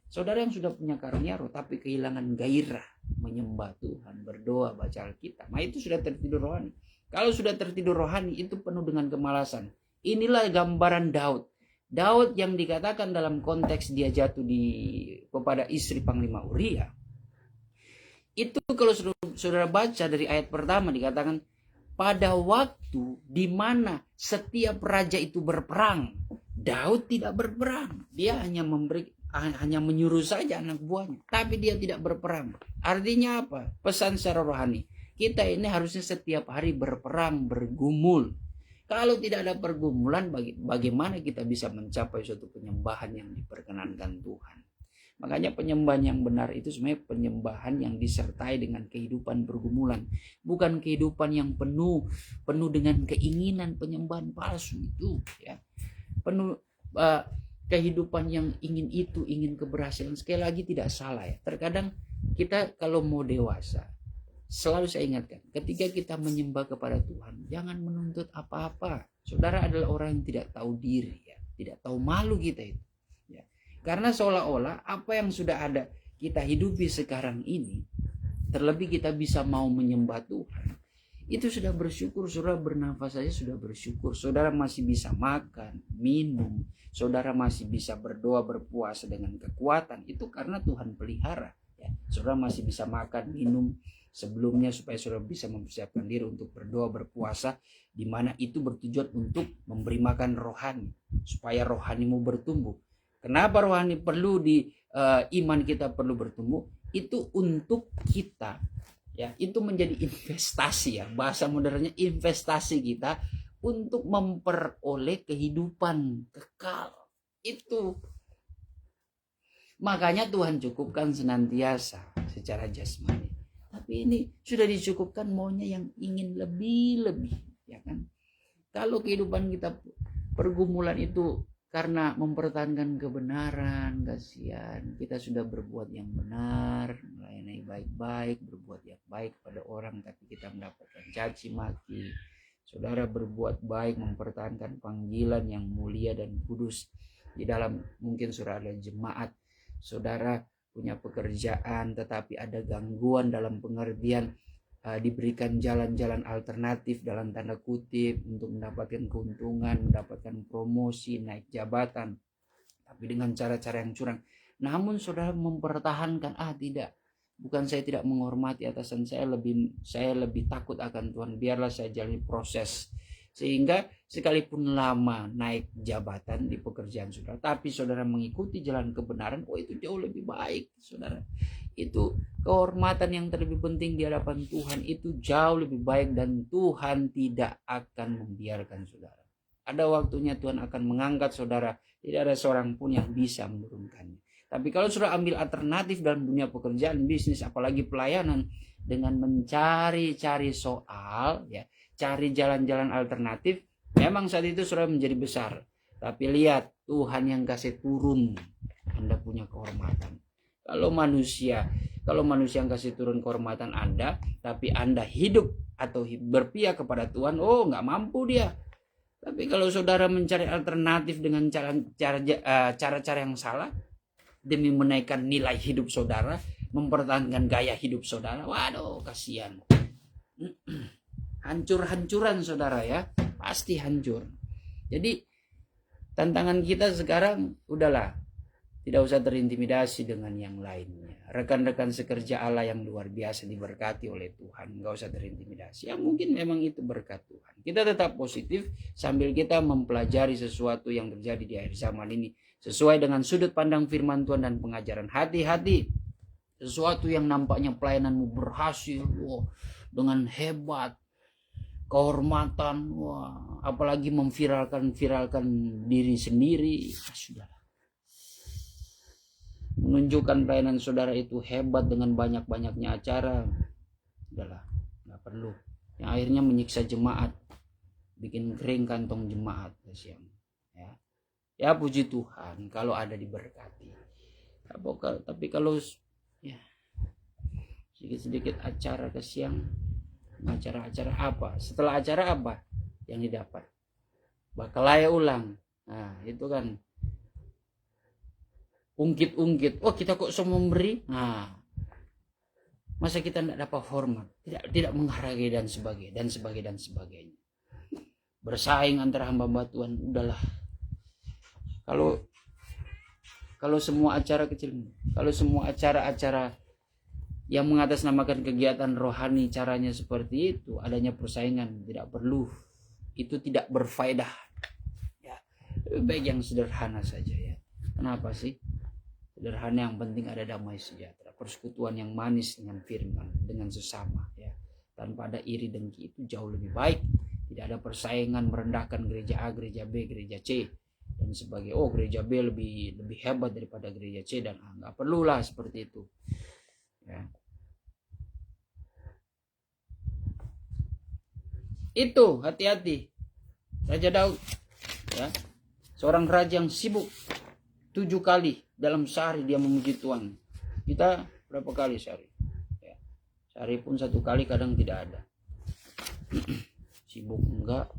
Saudara yang sudah punya karunia roh tapi kehilangan gairah menyembah Tuhan, berdoa, baca Alkitab, nah itu sudah tertidur rohani. Kalau sudah tertidur rohani, itu penuh dengan kemalasan. Inilah gambaran Daud. Daud yang dikatakan dalam konteks dia jatuh kepada istri Panglima Uria. Itu kalau saudara baca dari ayat pertama dikatakan, pada waktu di mana setiap raja itu berperang, Daud tidak berperang. Dia hanya menyuruh saja anak buahnya, tapi dia tidak berperang. Artinya apa? Pesan secara rohani, kita ini harusnya setiap hari berperang, bergumul. Kalau tidak ada pergumulan, bagaimana kita bisa mencapai suatu penyembahan yang diperkenankan Tuhan? Makanya penyembahan yang benar itu sebenarnya penyembahan yang disertai dengan kehidupan pergumulan, bukan kehidupan yang penuh dengan keinginan. Penyembahan palsu itu ya penuh kehidupan yang ingin keberhasilan. Sekali lagi tidak salah ya. Terkadang kita kalau mau dewasa, selalu saya ingatkan, ketika kita menyembah kepada Tuhan, jangan menuntut apa-apa. Saudara adalah orang yang tidak tahu diri ya, tidak tahu malu kita itu. Ya. Karena seolah-olah apa yang sudah ada kita hidupi sekarang ini, terlebih kita bisa mau menyembah Tuhan, itu sudah bersyukur. Saudara bernafas saja sudah bersyukur. Saudara masih bisa makan, minum. Saudara masih bisa berdoa, berpuasa dengan kekuatan. Itu karena Tuhan pelihara. Ya. Saudara masih bisa makan, minum sebelumnya supaya saudara bisa mempersiapkan diri untuk berdoa, berpuasa, di mana itu bertujuan untuk memberi makan rohani supaya rohanimu bertumbuh. Kenapa rohani perlu iman kita perlu bertumbuh? Itu untuk kita. Ya, itu menjadi investasi ya, bahasa modernnya investasi kita untuk memperoleh kehidupan kekal. Itu makanya Tuhan cukupkan senantiasa secara jasmani. Tapi ini sudah dicukupkan, maunya yang ingin lebih-lebih, ya kan? Kalau kehidupan kita pergumulan itu karena mempertahankan kebenaran, kasihan. Kita sudah berbuat yang benar, melayani baik-baik, berbuat yang baik pada orang, tapi kita mendapatkan caci maki. Saudara berbuat baik, mempertahankan panggilan yang mulia dan kudus di dalam, mungkin saudara ada jemaat, saudara punya pekerjaan, tetapi ada gangguan dalam pengertian diberikan jalan-jalan alternatif dalam tanda kutip untuk mendapatkan keuntungan, mendapatkan promosi, naik jabatan, tapi dengan cara-cara yang curang. Namun saudara mempertahankan, tidak, bukan saya tidak menghormati atasan saya, lebih takut akan Tuhan, biarlah saya jalani proses. Sehingga sekalipun lama naik jabatan di pekerjaan saudara, tapi saudara mengikuti jalan kebenaran, itu jauh lebih baik saudara. Itu kehormatan yang terlebih penting di hadapan Tuhan, itu jauh lebih baik, dan Tuhan tidak akan membiarkan saudara. Ada waktunya Tuhan akan mengangkat saudara, tidak ada seorang pun yang bisa menurunkannya. Tapi kalau saudara ambil alternatif dalam dunia pekerjaan, bisnis, apalagi pelayanan, dengan mencari-cari soal, ya, cari jalan-jalan alternatif, memang saat itu saudara menjadi besar. Tapi lihat, Tuhan yang kasih turun, Anda punya kehormatan. Kalau manusia yang kasih turun kehormatan Anda, tapi Anda hidup atau berpihak kepada Tuhan, nggak mampu dia. Tapi kalau saudara mencari alternatif dengan cara-cara yang salah, demi menaikkan nilai hidup saudara, mempertahankan gaya hidup saudara, waduh, kasihan. Hancur-hancuran saudara ya, pasti hancur. Jadi tantangan kita sekarang, udahlah, Tidak usah terintimidasi dengan yang lainnya. Rekan-rekan sekerja Allah yang luar biasa diberkati oleh Tuhan. Nggak usah terintimidasi. Ya mungkin memang itu berkat Tuhan. Kita tetap positif sambil kita mempelajari sesuatu yang terjadi di akhir zaman ini. Sesuai dengan sudut pandang firman Tuhan dan pengajaran. Hati-hati. Sesuatu yang nampaknya pelayananmu berhasil. Dengan hebat. Kehormatan. Apalagi memviralkan diri sendiri. Sudah. Menunjukkan pelayanan saudara itu hebat dengan banyak-banyaknya acara, udahlah, nggak perlu. Yang akhirnya menyiksa jemaat, bikin kering kantong jemaat. Ya puji Tuhan kalau ada diberkati. Tapi kalau ya sedikit-sedikit acara ke siang, acara-acara apa? Setelah acara apa yang didapat? Bakalaya ulang. Nah itu kan. Ungkit-ungkit, kita kok semua memberi, masa kita tidak dapat hormat, tidak menghargai dan sebagainya. Bersaing antara hamba Tuhan, udahlah. Kalau semua acara kecil, kalau semua acara-acara yang mengatasnamakan kegiatan rohani caranya seperti itu, adanya persaingan, tidak perlu, itu tidak berfaedah. Ya, baik yang sederhana saja ya. Kenapa sih? Sederhana, yang penting ada damai sejahtera, persekutuan yang manis dengan firman, dengan sesama ya. Tanpa ada iri dengki, itu jauh lebih baik. Tidak ada persaingan merendahkan gereja A, gereja B, gereja C dan sebagainya. Gereja B lebih hebat daripada gereja C dan A. Enggak perlulah seperti itu. Ya. Itu hati-hati. Raja Daud ya. Seorang raja yang sibuk 7 kali dalam sehari dia memuji Tuhan. Kita berapa kali sehari? Ya. Sehari pun 1 kali kadang tidak ada. Sibuk enggak?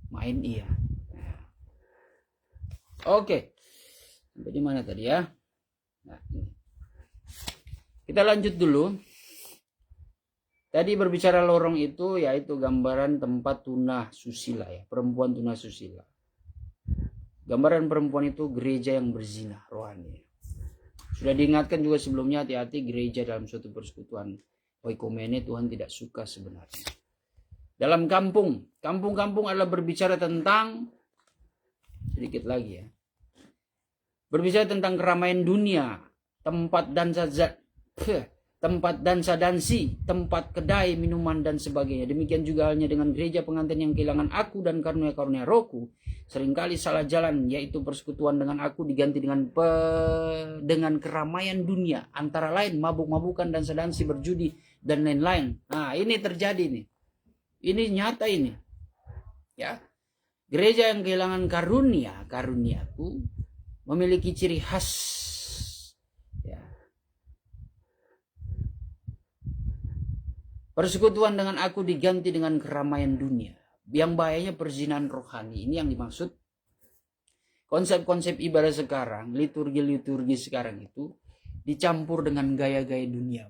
Main iya. Oke. Sampai di mana tadi ya? Nah, ini. Kita lanjut dulu. Tadi berbicara lorong itu yaitu gambaran tempat tunah susila ya, perempuan tunah susila. Gambaran perempuan itu gereja yang berzina rohani. Sudah diingatkan juga sebelumnya, hati-hati gereja dalam suatu persekutuan oikumene Tuhan tidak suka sebenarnya. Dalam kampung adalah berbicara tentang, sedikit lagi ya, berbicara tentang keramaian dunia, tempat dansa dansi, tempat kedai, minuman dan sebagainya. Demikian juga halnya dengan gereja pengantin yang kehilangan aku dan karunia-karunia Rohku. Seringkali salah jalan, yaitu persekutuan dengan aku diganti dengan keramaian dunia, antara lain mabuk-mabukan, dansa dansi, berjudi dan lain-lain. Nah, ini terjadi nih. Ini nyata ini. Ya. Gereja yang kehilangan karuniaku memiliki ciri khas. Persekutuan dengan aku diganti dengan keramaian dunia. Yang bahayanya perzinahan rohani. Ini yang dimaksud. Konsep-konsep ibadah sekarang, liturgi sekarang itu dicampur dengan gaya-gaya dunia.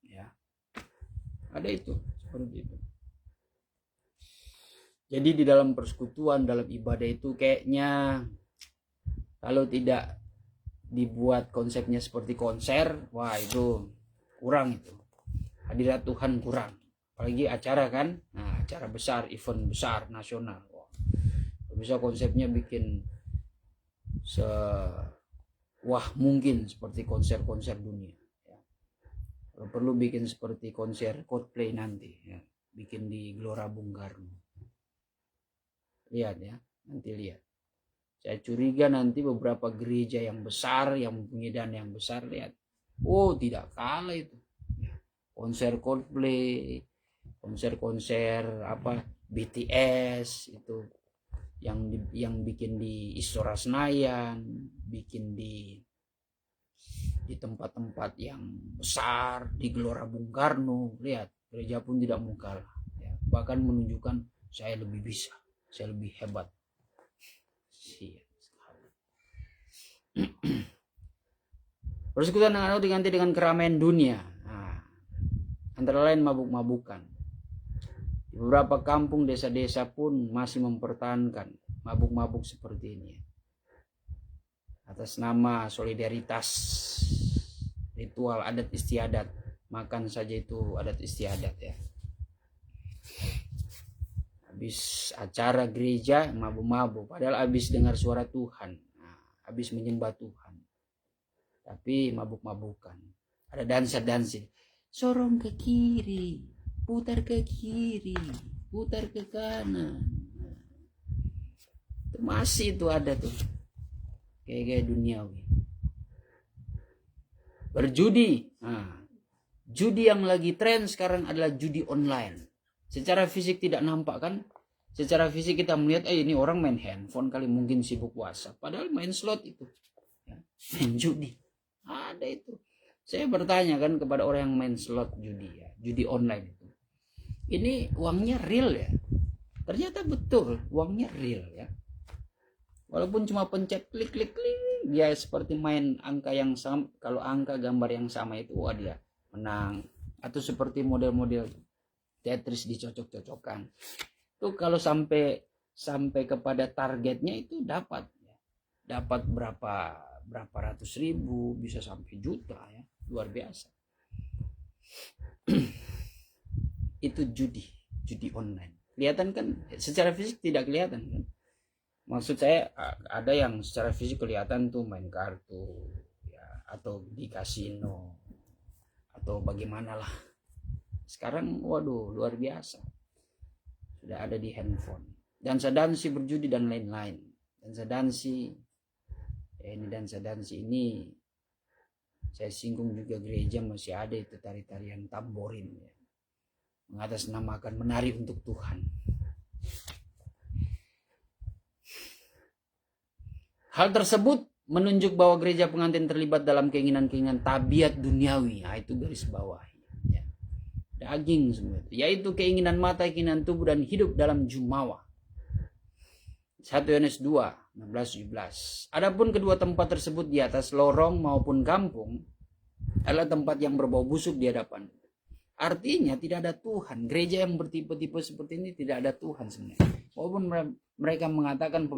Ya. Ada itu, seperti itu. Jadi di dalam persekutuan, dalam ibadah itu kayaknya kalau tidak dibuat konsepnya seperti konser, wah itu kurang itu. Hadirat Tuhan kurang, apalagi acara kan, acara besar, event besar nasional. Bisa konsepnya bikin mungkin seperti konser-konser dunia. Ya. Kalau perlu bikin seperti konser Coldplay nanti, ya. Bikin di Gelora Bung Karno. Lihat ya, nanti lihat. Saya curiga nanti beberapa gereja yang besar, yang mempunyai dana yang besar, lihat. Tidak kalah itu. Konser Coldplay, konser BTS itu yang bikin di Istora Senayan, bikin di tempat-tempat yang besar, di Gelora Bung Karno. Lihat, gereja pun tidak mau kalah ya. Bahkan menunjukkan saya lebih bisa, saya lebih hebat. Persekutuan dengan aku diganti dengan keramaian dunia. antara lain mabuk-mabukan. Di beberapa kampung desa-desa pun masih mempertahankan mabuk-mabuk seperti ini atas nama solidaritas, ritual adat istiadat. Makan saja itu adat istiadat ya. Habis acara gereja mabuk-mabuk, padahal habis dengar suara Tuhan, habis menyembah Tuhan, tapi mabuk-mabukan. Ada dansa-dansi, sorong ke kiri, putar ke kiri, putar ke kanan. Itu masih itu ada tuh kayak duniawi. Berjudi, judi yang lagi tren sekarang adalah judi online. Secara fisik tidak nampak kan? Secara fisik kita melihat, ini orang main handphone kali, mungkin sibuk WhatsApp. Padahal main slot itu, main judi. Ada itu. Saya bertanya kan kepada orang yang main slot judi ya, judi online itu. Ini uangnya real ya? Ternyata betul, uangnya real ya. Walaupun cuma pencet klik, dia seperti main angka yang sama. Kalau angka gambar yang sama itu, dia menang. Atau seperti model-model Tetris dicocok-cocokkan. Itu kalau sampai kepada targetnya itu dapat berapa ratus ribu, bisa sampai juta ya, luar biasa. Itu judi online. Kelihatan kan? Secara fisik tidak kelihatan kan? Maksud saya ada yang secara fisik kelihatan tuh main kartu ya, atau di kasino atau bagaimana lah. Sekarang waduh luar biasa, sudah ada di handphone. Dansa-dansi berjudi dan lain-lain. Dansa-dansi ini saya singgung juga, gereja masih ada itu tari-tarian tamborin ya, mengatasnamakan menari untuk Tuhan. Hal tersebut menunjuk bahwa gereja pengantin terlibat dalam keinginan-keinginan tabiat duniawi. Itu garis bawah. Daging semua itu, yaitu keinginan mata, keinginan tubuh, dan hidup dalam jumawa. 1 Yohanes 2, 16-17. Adapun kedua tempat tersebut di atas lorong maupun kampung adalah tempat yang berbau busuk di hadapan. Artinya tidak ada Tuhan. Gereja yang bertipe-tipe seperti ini tidak ada Tuhan sebenarnya. Walaupun mereka mengatakan,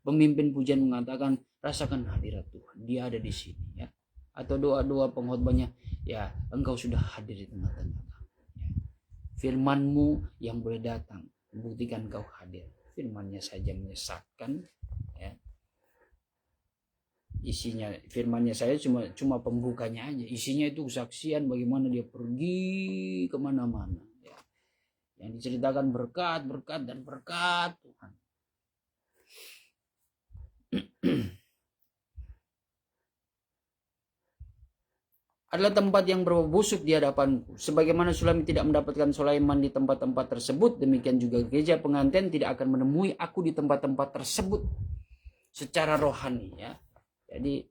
pemimpin pujian mengatakan, rasakan hadirat Tuhan, dia ada di sini ya. Atau doa-doa pengkhotbahnya, ya engkau sudah hadir di tengah-tengah kami. Firman-Mu yang boleh datang membuktikan engkau hadir. Firman-Nya saja menyesatkan ya. Isinya, firman-Nya saya cuma pembukanya aja. Isinya itu kesaksian bagaimana dia pergi kemana-mana ya. Yang diceritakan berkat dan berkat Tuhan. Adalah tempat yang berbau busuk di hadapanku. Sebagaimana Sulaiman tidak mendapatkan Sulaiman di tempat-tempat tersebut, demikian juga gereja pengantin tidak akan menemui aku di tempat-tempat tersebut secara rohani ya. Jadi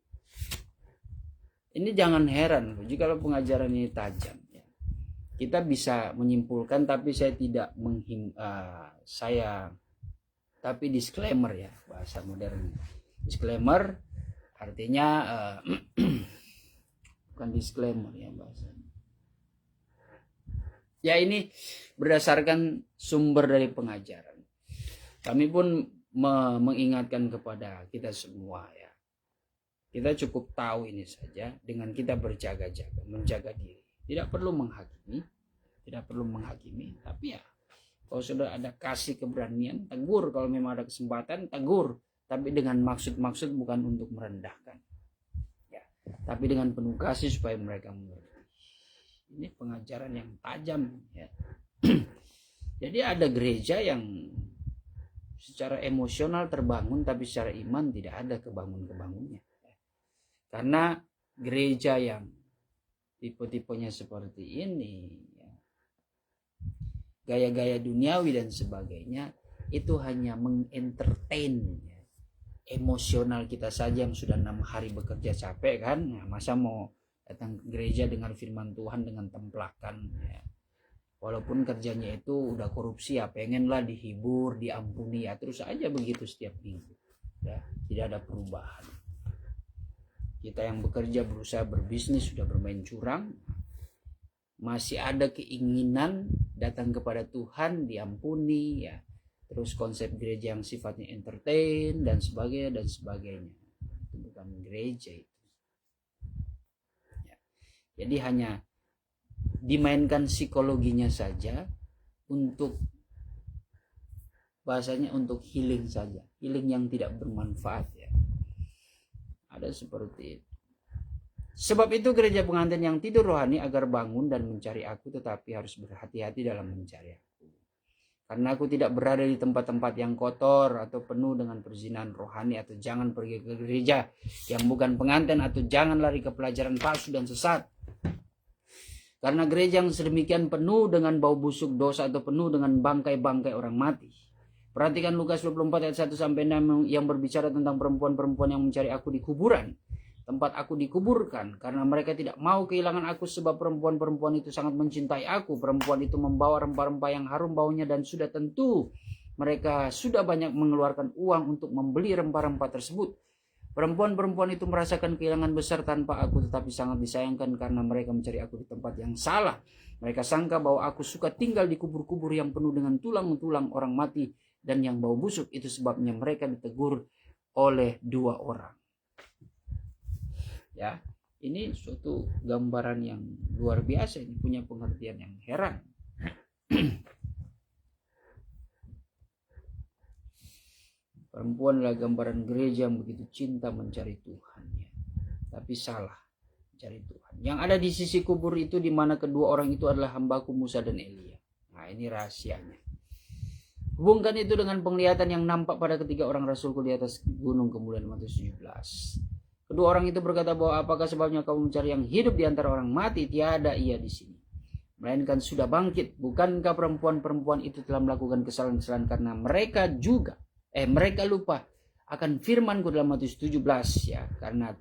ini jangan heran jika pengajaran ini tajam ya. Kita bisa menyimpulkan, tapi saya tidak tapi disclaimer ya, bahasa modern. Disclaimer artinya bukan disclaimer ya bahasanya. Ya ini berdasarkan sumber dari pengajaran. Kami pun mengingatkan kepada kita semua ya. Kita cukup tahu ini saja dengan kita berjaga-jaga, menjaga diri. Tidak perlu menghakimi, tapi ya kalau sudah ada kasih keberanian, tegur. Kalau memang ada kesempatan, tegur. Tapi dengan maksud bukan untuk merendahkan. Tapi dengan penuh kasih supaya mereka mengerti. Ini pengajaran yang tajam ya. Jadi ada gereja yang secara emosional terbangun, tapi secara iman tidak ada kebangunnya. Karena gereja yang tipe-tipenya seperti ini ya, gaya-gaya duniawi dan sebagainya, itu hanya mengentertain ya, emosional kita saja yang sudah 6 hari bekerja capek kan. Masa mau datang ke gereja dengar firman Tuhan dengan templakan ya. Walaupun kerjanya itu udah korupsi ya, pengenlah dihibur, diampuni ya, terus aja begitu setiap minggu ya, tidak ada perubahan. Kita yang bekerja berusaha berbisnis sudah bermain curang, masih ada keinginan datang kepada Tuhan, diampuni ya. Terus konsep gereja yang sifatnya entertain dan sebagainya. Itu bukan gereja itu. Ya. Jadi hanya dimainkan psikologinya saja untuk bahasanya untuk healing saja, healing yang tidak bermanfaat ya. Ada seperti itu. Sebab itu gereja pengantin yang tidur rohani agar bangun dan mencari aku, tetapi harus berhati-hati dalam mencari aku. Karena aku tidak berada di tempat-tempat yang kotor atau penuh dengan perzinahan rohani, atau jangan pergi ke gereja yang bukan pengantin, atau jangan lari ke pelajaran palsu dan sesat. Karena gereja yang sedemikian penuh dengan bau busuk dosa atau penuh dengan bangkai-bangkai orang mati. Perhatikan Lukas 24 ayat 1-6 yang berbicara tentang perempuan-perempuan yang mencari aku di kuburan. Tempat aku dikuburkan, karena mereka tidak mau kehilangan aku, sebab perempuan-perempuan itu sangat mencintai aku. Perempuan itu membawa rempah-rempah yang harum baunya, dan sudah tentu mereka sudah banyak mengeluarkan uang untuk membeli rempah-rempah tersebut. Perempuan-perempuan itu merasakan kehilangan besar tanpa aku, tetapi sangat disayangkan karena mereka mencari aku di tempat yang salah. Mereka sangka bahwa aku suka tinggal di kubur-kubur yang penuh dengan tulang-tulang orang mati dan yang bau busuk. Itu sebabnya mereka ditegur oleh 2 orang. Ya, ini suatu gambaran yang luar biasa, ini punya pengertian yang heran. Perempuan adalah gambaran gereja yang begitu cinta mencari Tuhan ya. Tapi salah mencari Tuhan. Yang ada di sisi kubur itu, di mana kedua orang itu adalah hambaku Musa dan Elia. Nah, ini rahasianya. Hubungkan itu dengan penglihatan yang nampak pada ketiga orang rasulku di atas gunung kemuliaan Matius 17. Kedua orang itu berkata bahwa apakah sebabnya kamu mencari yang hidup di antara orang mati? Tiada ia di sini, melainkan sudah bangkit. Bukankah perempuan-perempuan itu telah melakukan kesalahan-kesalahan karena mereka lupa akan firman-Ku dalam Matius 17 ya. Karena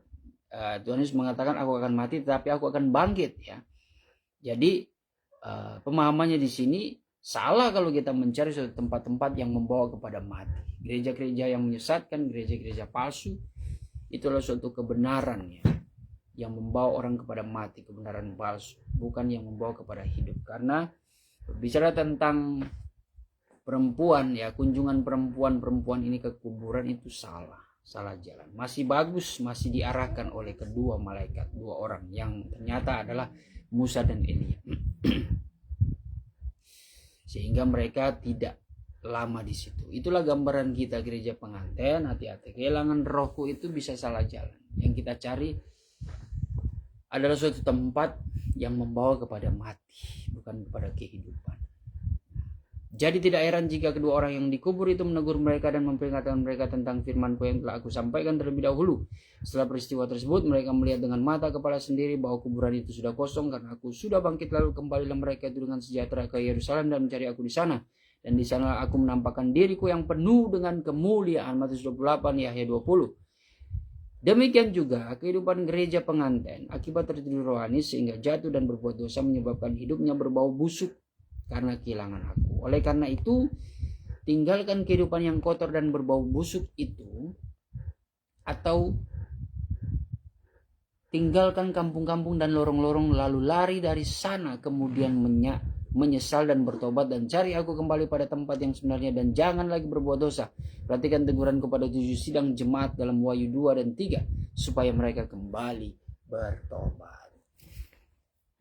Tuhan Yesus mengatakan aku akan mati tetapi aku akan bangkit ya. Jadi pemahamannya di sini salah kalau kita mencari suatu tempat-tempat yang membawa kepada mati. Gereja-gereja yang menyesatkan, gereja-gereja palsu, itulah suatu kebenaran ya, yang membawa orang kepada mati, kebenaran palsu, bukan yang membawa kepada hidup. Karena berbicara tentang perempuan ya, kunjungan perempuan ini ke kuburan itu salah jalan. Masih bagus, masih diarahkan oleh kedua malaikat, 2 orang yang ternyata adalah Musa dan Elia. Sehingga mereka tidak lama di situ. Itulah gambaran kita gereja pengantin. Hati-hati, kehilangan rohku itu bisa salah jalan. Yang kita cari adalah suatu tempat yang membawa kepada mati, bukan kepada kehidupan. Jadi tidak heran jika kedua orang yang dikubur itu menegur mereka dan memperingatkan mereka tentang firman-Ku yang telah aku sampaikan terlebih dahulu. Setelah peristiwa tersebut, mereka melihat dengan mata kepala sendiri bahwa kuburan itu sudah kosong, karena aku sudah bangkit. Lalu kembalilah mereka itu dengan sejahtera ke Yerusalem dan mencari aku di sana. Dan di sana aku menampakkan diriku yang penuh dengan kemuliaan. Matius 28, Yahya 20. Demikian juga kehidupan gereja pengantin akibat tertidur rohani sehingga jatuh dan berbuat dosa menyebabkan hidupnya berbau busuk karena kehilangan aku. Oleh karena itu, tinggalkan kehidupan yang kotor dan berbau busuk itu, atau tinggalkan kampung-kampung dan lorong-lorong, lalu lari dari sana, kemudian menyesal dan bertobat dan cari aku kembali pada tempat yang sebenarnya, dan jangan lagi berbuat dosa. Perhatikan teguran kepada 7 sidang jemaat dalam Wahyu 2 dan 3 supaya mereka kembali bertobat.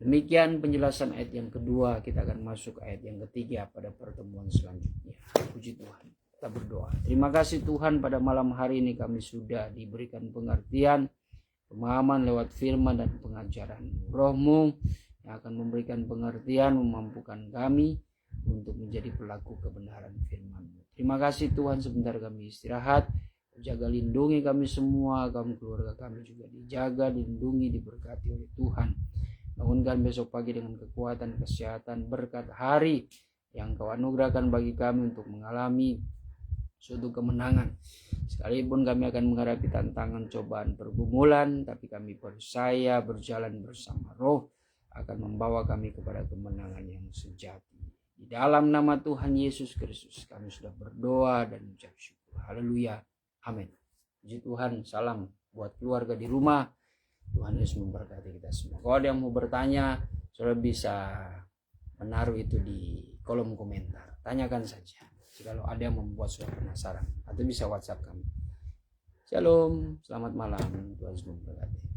Demikian penjelasan ayat yang kedua. Kita akan masuk ayat yang ketiga pada pertemuan selanjutnya. Puji Tuhan. Kita berdoa. Terima kasih Tuhan, pada malam hari ini kami sudah diberikan pengertian, pemahaman lewat firman dan pengajaran Roh-Mu yang akan memberikan pengertian, memampukan kami untuk menjadi pelaku kebenaran firman-Mu. Terima kasih Tuhan, sebentar kami istirahat. Jaga lindungi kami semua, kami keluarga kami juga dijaga, dilindungi, diberkati oleh Tuhan. Bangunkan besok pagi dengan kekuatan, kesehatan, berkat hari yang Kau anugerahkan bagi kami untuk mengalami suatu kemenangan. Sekalipun kami akan menghadapi tantangan, cobaan, pergumulan, tapi kami percaya berjalan bersama Roh akan membawa kami kepada kemenangan yang sejati. Di dalam nama Tuhan Yesus Kristus kami sudah berdoa dan mengucap syukur. Haleluya. Amin. Puji Tuhan. Salam buat keluarga di rumah. Tuhan Yesus memberkati kita semua. Kalau ada yang mau bertanya Saudara bisa menaruh itu di kolom komentar. Tanyakan saja jika ada yang membuat saudara penasaran, atau bisa WhatsApp kami. Shalom, selamat malam, Tuhan Yesus memberkati.